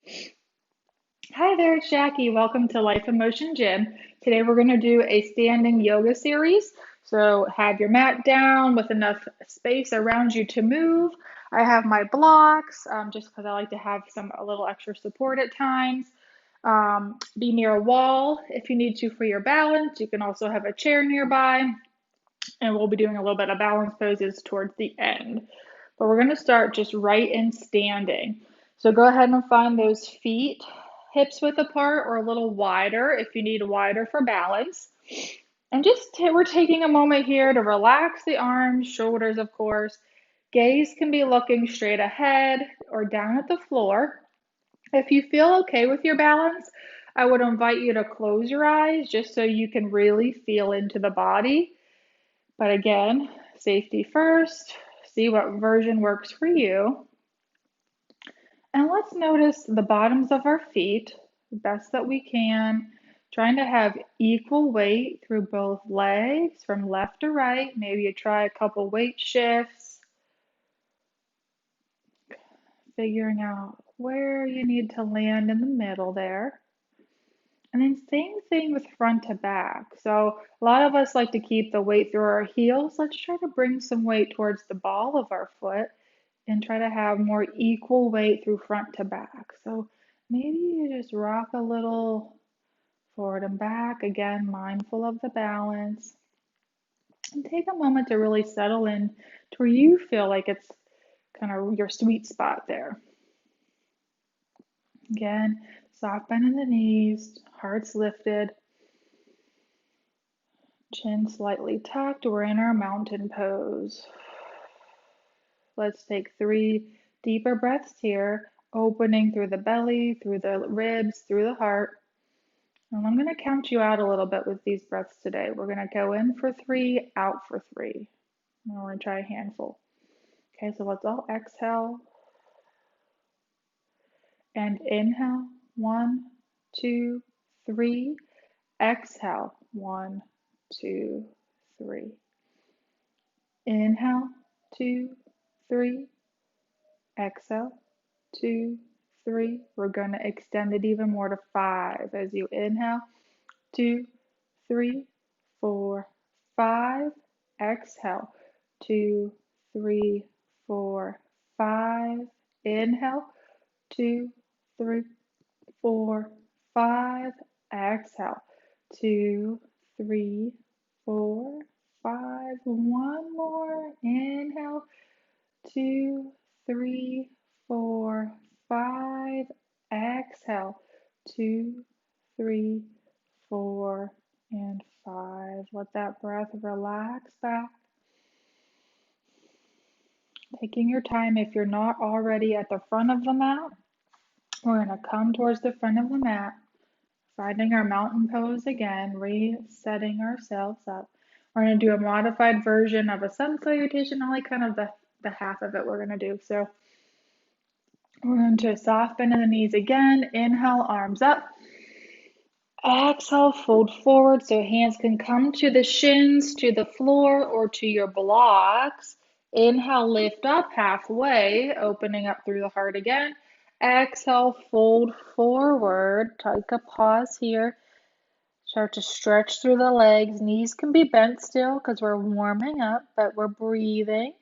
Hi there, it's Jackie. Welcome to Life in Motion Gym. Today we're going to do a standing yoga series. So have your mat down with enough space around you to move. I have my blocks just because I like to have a little extra support at times. Be near a wall if you need to for your balance. You can also have a chair nearby, and we'll be doing a little bit of balance poses towards the end. But we're going to start just right in standing. So go ahead and find those feet hips width apart or a little wider if you need wider for balance. And we're taking a moment here to relax the arms, shoulders, of course. Gaze can be looking straight ahead or down at the floor. If you feel okay with your balance, I would invite you to close your eyes just so you can really feel into the body. But again, safety first. See what version works for you. And let's notice the bottoms of our feet, the best that we can, trying to have equal weight through both legs from left to right. Maybe you try a couple weight shifts, figuring out where you need to land in the middle there. And then same thing with front to back. So a lot of us like to keep the weight through our heels. Let's try to bring some weight towards the ball of our foot and try to have more equal weight through front to back. So maybe you just rock a little forward and back, again, mindful of the balance. And take a moment to really settle in to where you feel like it's kind of your sweet spot there. Again, soft bend in the knees, hearts lifted, chin slightly tucked. We're in our mountain pose. Let's take 3 deeper breaths here, opening through the belly, through the ribs, through the heart. And I'm going to count you out a little bit with these breaths today. We're going to go in for 3, out for 3. And we're going to try a handful. Okay, so let's all exhale and inhale. 1, 2, 3. Exhale. 1, 2, 3. Inhale. 2, 3. Exhale. 2, 3. We're going to extend it even more to 5 as you inhale. 2, 3, 4, 5. Exhale. 2, 3, 4, 5. Inhale. 2, 3, 4, 5. Exhale. 2, 3, 4, 5. One more. Inhale. 2, 3, 4, 5. Exhale. 2, 3, 4, and 5. Let that breath relax back. Taking your time, if you're not already at the front of the mat, we're going to come towards the front of the mat, finding our mountain pose again, resetting ourselves up. We're going to do a modified version of a sun salutation, only kind of the half of it we're going to do. So we're going to soft bend in the knees again. Inhale, arms up. Exhale, fold forward so hands can come to the shins, to the floor, or to your blocks. Inhale, lift up halfway, opening up through the heart again. Exhale, fold forward. Take a pause here. Start to stretch through the legs. Knees can be bent still because we're warming up, but we're breathing.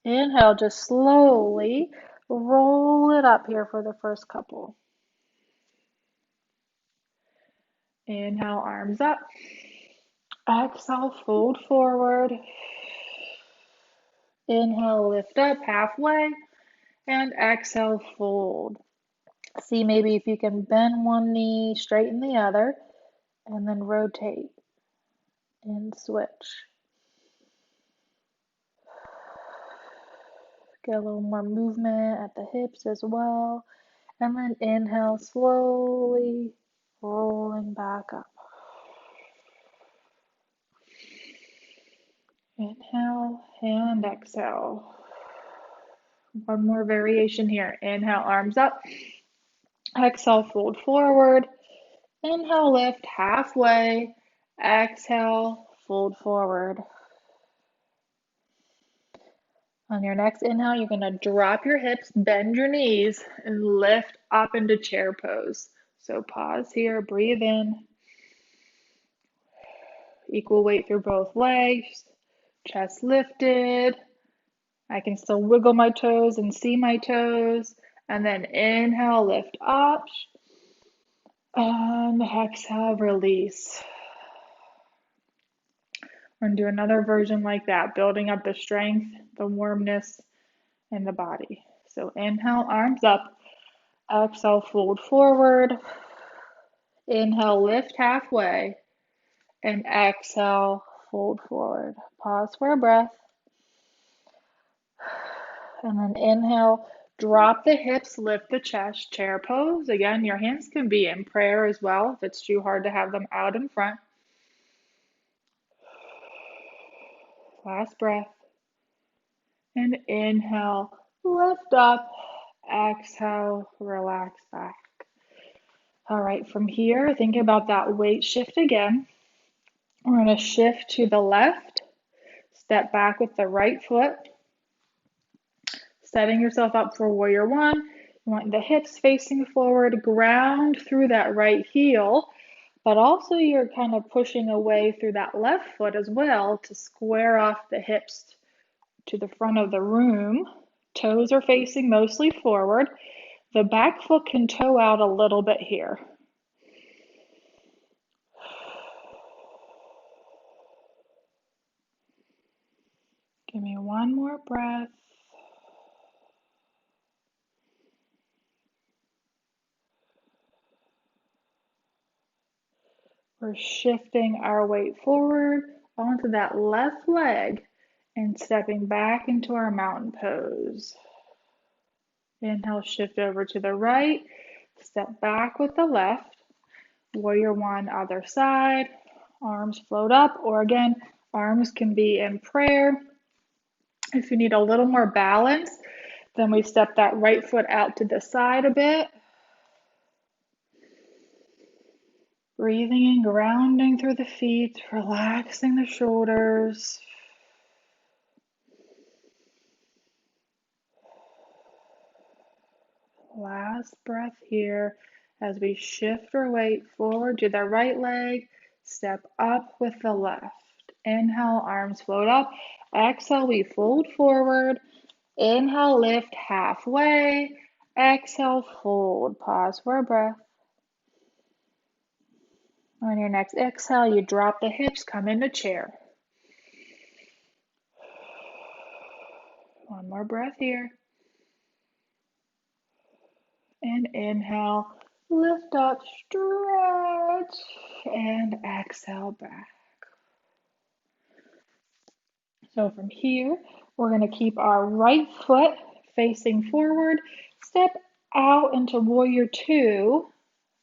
Inhale, just slowly roll it up here for the first couple. Inhale, arms up. Exhale, fold forward. Inhale, lift up halfway. And exhale, fold. See maybe if you can bend one knee, straighten the other, and then rotate and switch. Get a little more movement at the hips as well. And then inhale, slowly rolling back up. Inhale and exhale. One more variation here. Inhale, arms up. Exhale, fold forward. Inhale, lift halfway. Exhale, fold forward. On your next inhale, you're going to drop your hips, bend your knees, and lift up into chair pose. So pause here, breathe in. Equal weight through both legs, chest lifted. I can still wiggle my toes and see my toes. And then inhale, lift up. And exhale, release. We're going to do another version like that, building up the strength, the warmness in the body. So inhale, arms up. Exhale, fold forward. Inhale, lift halfway. And exhale, fold forward. Pause for a breath. And then inhale, drop the hips, lift the chest, chair pose. Again, your hands can be in prayer as well if it's too hard to have them out in front. Last breath. And inhale, lift up. Exhale, relax back. All right, from here, think about that weight shift again. We're going to shift to the left, step back with the right foot, setting yourself up for warrior one. You want the hips facing forward, ground through that right heel, but also you're kind of pushing away through that left foot as well to square off the hips to the front of the room. Toes are facing mostly forward. The back foot can toe out a little bit here. Give me one more breath. We're shifting our weight forward onto that left leg and stepping back into our mountain pose. Inhale, shift over to the right, step back with the left. Warrior one, other side. Arms float up, or again, arms can be in prayer. If you need a little more balance, then we step that right foot out to the side a bit. Breathing in, grounding through the feet, relaxing the shoulders. Last breath here as we shift our weight forward to the right leg, step up with the left. Inhale, arms float up. Exhale, we fold forward. Inhale, lift halfway. Exhale, fold. Pause for a breath. On your next exhale, you drop the hips, come into chair. One more breath here. And inhale, lift up, stretch, and exhale back. So from here, we're going to keep our right foot facing forward, step out into warrior two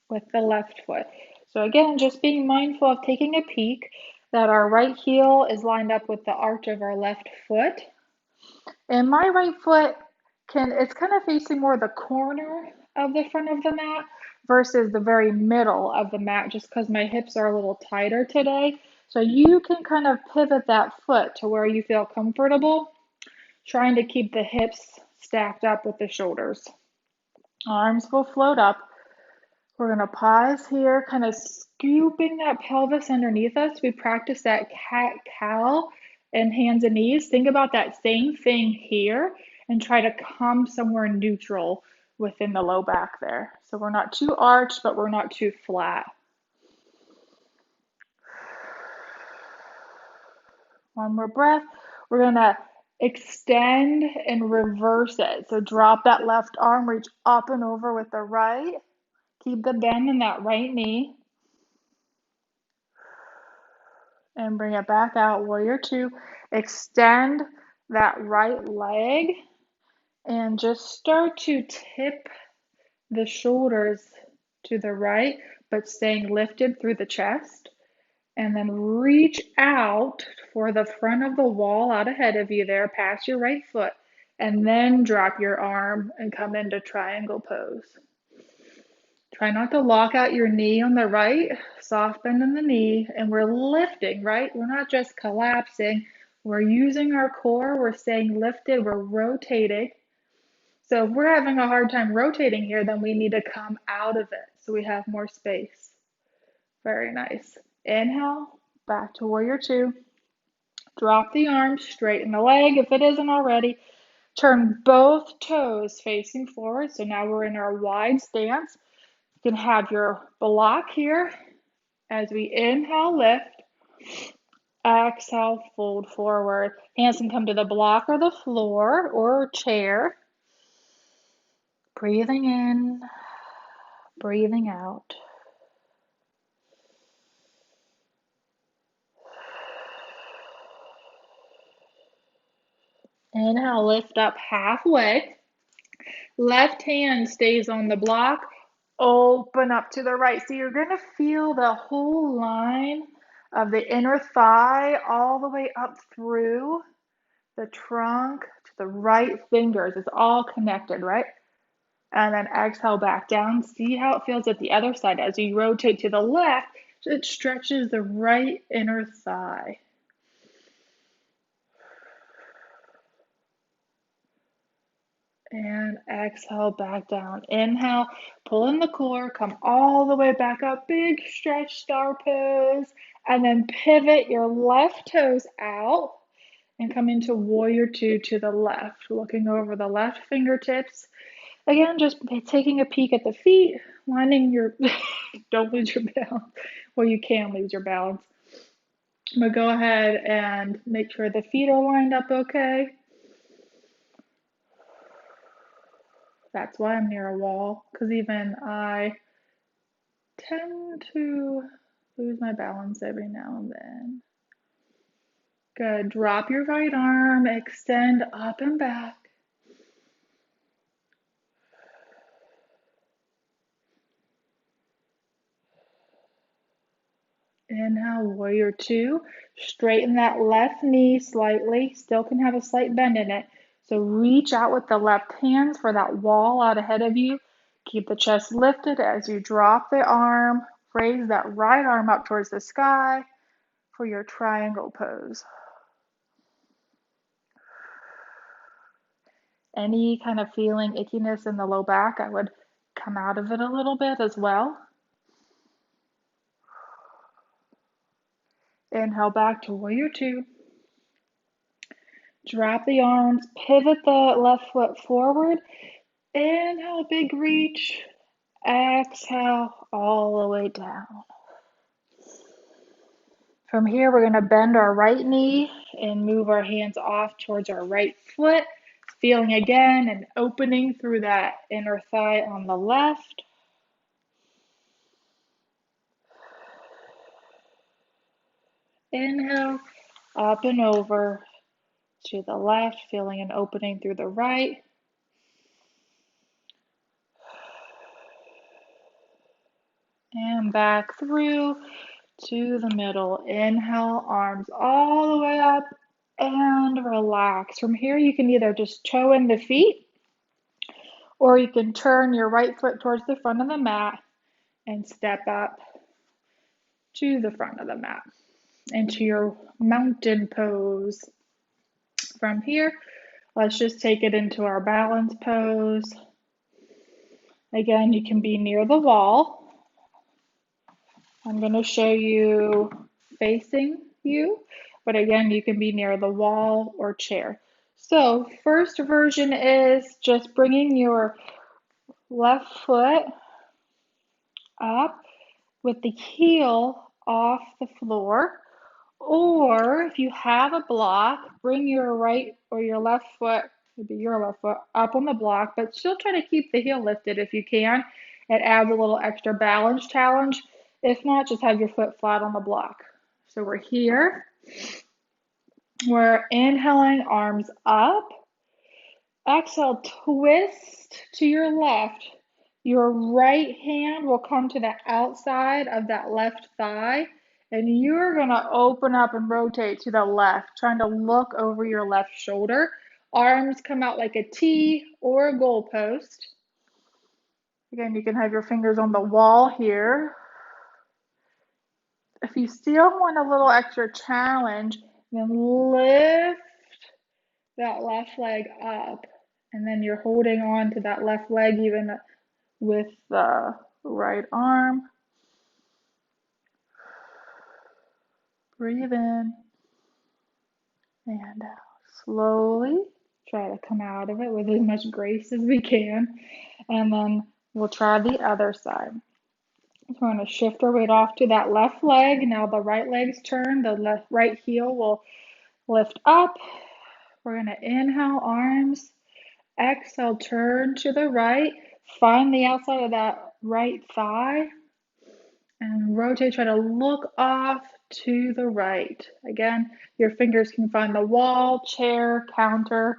with the left foot. So again, just being mindful of taking a peek that our right heel is lined up with the arch of our left foot. And my right foot it's kind of facing more the corner of the front of the mat versus the very middle of the mat, just because my hips are a little tighter today. So you can kind of pivot that foot to where you feel comfortable, trying to keep the hips stacked up with the shoulders. Arms will float up. We're going to pause here, kind of scooping that pelvis underneath us. We practice that cat-cow and hands and knees. Think about that same thing here and try to come somewhere neutral within the low back there. So we're not too arched, but we're not too flat. One more breath. We're going to extend and reverse it. So drop that left arm, reach up and over with the right. Keep the bend in that right knee. And bring it back out, warrior two. Extend that right leg and just start to tip the shoulders to the right, but staying lifted through the chest. And then reach out for the front of the wall out ahead of you there, past your right foot, and then drop your arm and come into triangle pose. Try not to lock out your knee on the right, soft bend in the knee, and we're lifting, right? We're not just collapsing, We're using our core, we're staying lifted, we're rotating. So if we're having a hard time rotating here, then we need to come out of it so we have more space. Very nice. Inhale, back to warrior two. Drop the arms, straighten the leg if it isn't already. Turn both toes facing forward. So now we're in our wide stance. You can have your block here as we inhale, lift. Exhale, fold forward. Hands can come to the block or the floor or chair. Breathing in, breathing out. Inhale, lift up halfway. Left hand stays on the block. Open up to the right. So you're going to feel the whole line of the inner thigh all the way up through the trunk to the right fingers. It's all connected, right? And then exhale back down. See how it feels at the other side. As you rotate to the left, it stretches the right inner thigh. And exhale back down. Inhale, pull in the core, come all the way back up. Big stretch, star pose. And then pivot your left toes out and come into warrior two to the left. Looking over the left fingertips. Again, just taking a peek at the feet, lining your, don't lose your balance. Well, you can lose your balance. But go ahead and make sure the feet are lined up okay. That's why I'm near a wall, because even I tend to lose my balance every now and then. Good. Drop your right arm, extend up and back. Inhale, warrior two. Straighten that left knee slightly. Still can have a slight bend in it. So reach out with the left hands for that wall out ahead of you. Keep the chest lifted as you drop the arm. Raise that right arm up towards the sky for your triangle pose. Any kind of feeling ickiness in the low back, I would come out of it a little bit as well. Inhale back to warrior two. Drop the arms, pivot the left foot forward. Inhale, big reach. Exhale, all the way down. From here, we're going to bend our right knee and move our hands off towards our right foot. Feeling again an opening through that inner thigh on the left. Inhale, up and over to the left, feeling an opening through the right. And back through to the middle. Inhale, arms all the way up and relax. From here, you can either just toe in the feet or you can turn your right foot towards the front of the mat and step up to the front of the mat into your mountain pose. From here, let's just take it into our balance pose. Again, you can be near the wall. I'm going to show you facing you, but again, you can be near the wall or chair. So first version is just bringing your left foot up with the heel off the floor, or if you have a block, bring your right or your left foot, maybe your left foot, up on the block, but still try to keep the heel lifted if you can. It adds a little extra balance challenge. If not, just have your foot flat on the block. So we're here. We're inhaling, arms up. Exhale, twist to your left. Your right hand will come to the outside of that left thigh, and you're going to open up and rotate to the left, trying to look over your left shoulder. Arms come out like a T or a goalpost. Again, you can have your fingers on the wall here. If you still want a little extra challenge, Then lift that left leg up. And then you're holding on to that left leg even with the right arm. Breathe in and out. Slowly try to come out of it with as much grace as we can. And then we'll try the other side. So we're going to shift our weight off to that left leg. Now the right leg's turned. The right heel will lift up. We're going to inhale, arms. Exhale, turn to the right. Find the outside of that right thigh. And rotate, try to look off to the right. Again, your fingers can find the wall, chair, counter.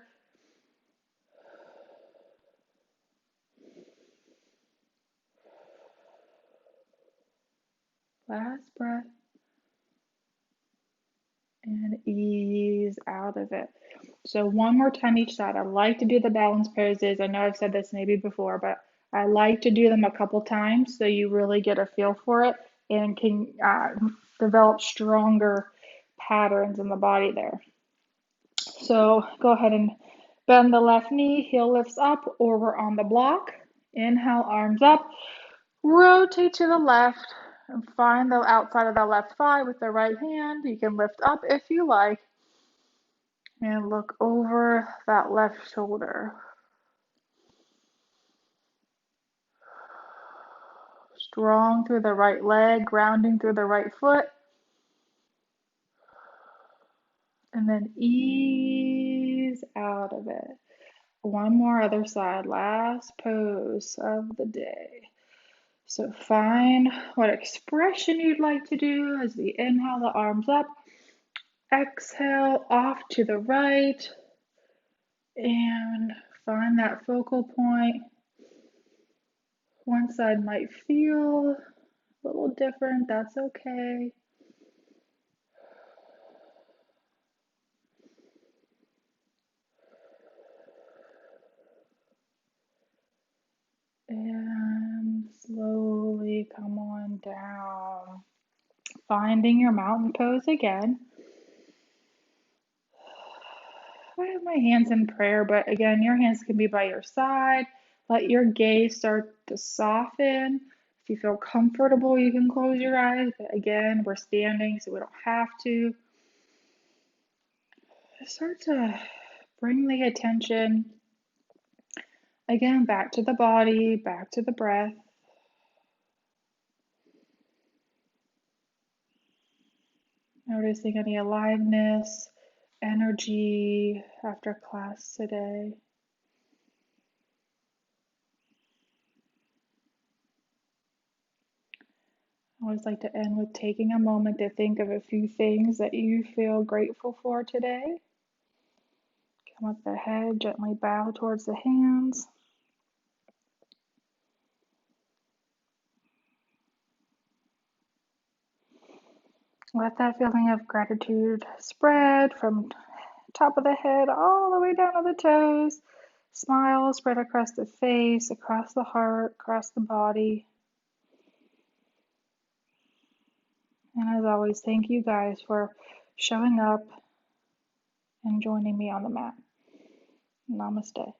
Last breath. And ease out of it. So one more time each side. I like to do the balance poses. I know I've said this maybe before, but I like to do them a couple times so you really get a feel for it and can develop stronger patterns in the body there. So go ahead and bend the left knee, heel lifts up, or we're on the block. Inhale, arms up. Rotate to the left and find the outside of the left thigh with the right hand. You can lift up if you like. And look over that left shoulder. Strong through the right leg, grounding through the right foot. And then ease out of it. One more other side, last pose of the day. So find what expression you'd like to do as we inhale the arms up. Exhale off to the right. And find that focal point. One side might feel a little different, that's okay. And slowly come on down. Finding your mountain pose again. I have my hands in prayer, but again, your hands can be by your side. Let your gaze start to soften. If you feel comfortable, you can close your eyes. But again, we're standing, so we don't have to. Start to bring the attention again back to the body, back to the breath. Noticing any aliveness, energy after class today. I always like to end with taking a moment to think of a few things that you feel grateful for today. Come up the head, gently bow towards the hands. Let that feeling of gratitude spread from top of the head all the way down to the toes. Smile spread across the face, across the heart, across the body. And as always, thank you guys for showing up and joining me on the mat. Namaste.